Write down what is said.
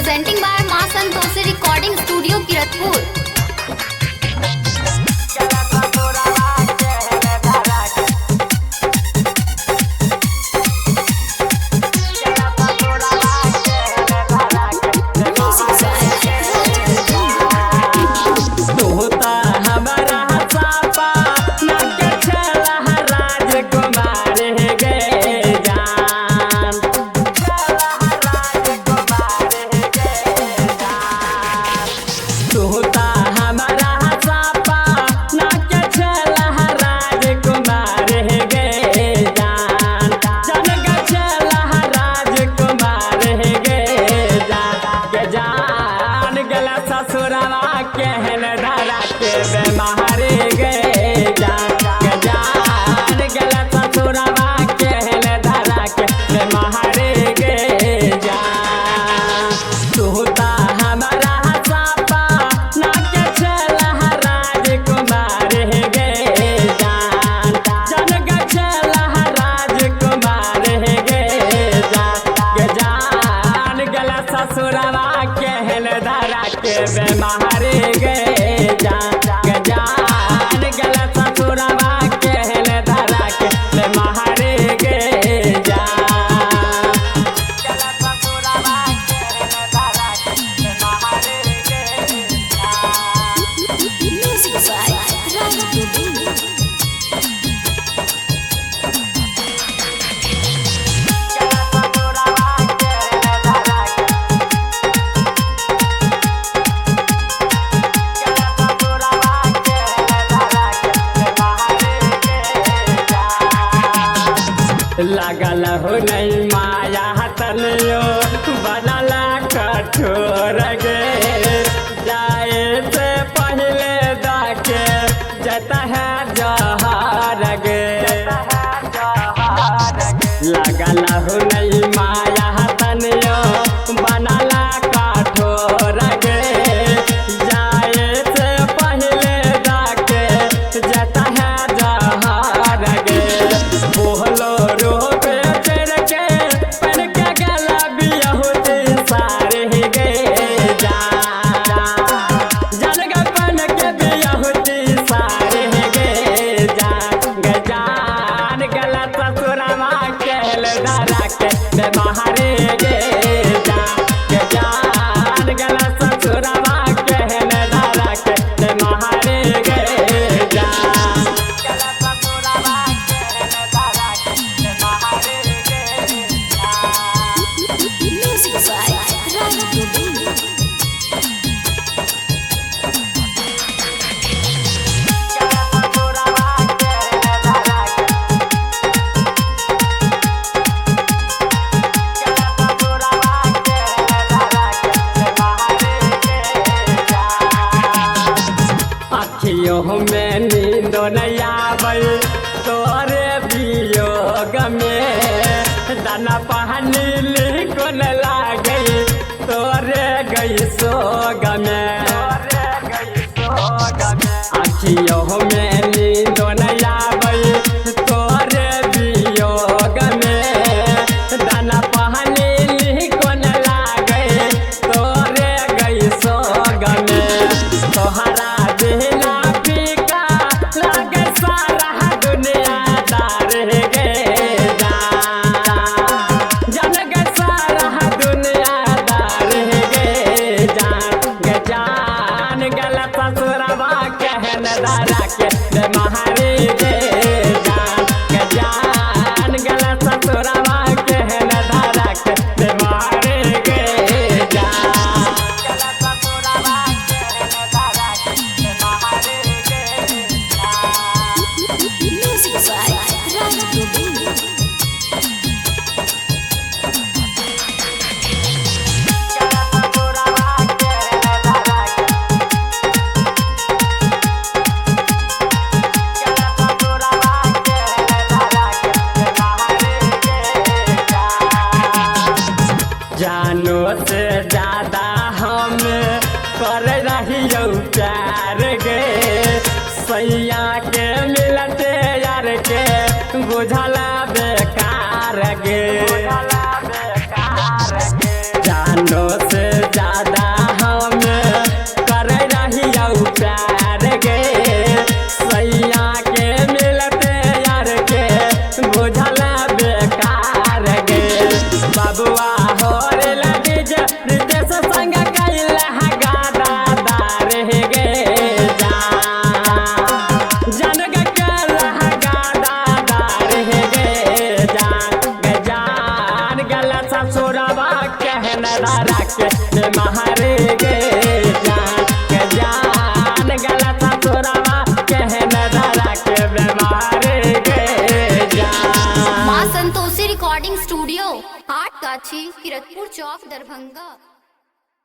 presenting by Ma Santoshi Recording Studio, Kiratpur. लगल हो नहीं माया तनियो बनला कठोर गे जाए से पहले दाके जता है जहार गे लगल हो नहीं माया तनियो बनला कठोर गे जाए से पहले दाके जता है जहार गे बोलो में नींद नहीं आवे तोरे वियोग में दाना पानी लिखन लागे तोरे गई सोग में आँखियों में नींद नहीं आवे तोरे वियोग में दाना पानी लिखन लागे तोरे गई सोग में तोहरा जानो से ज्यादा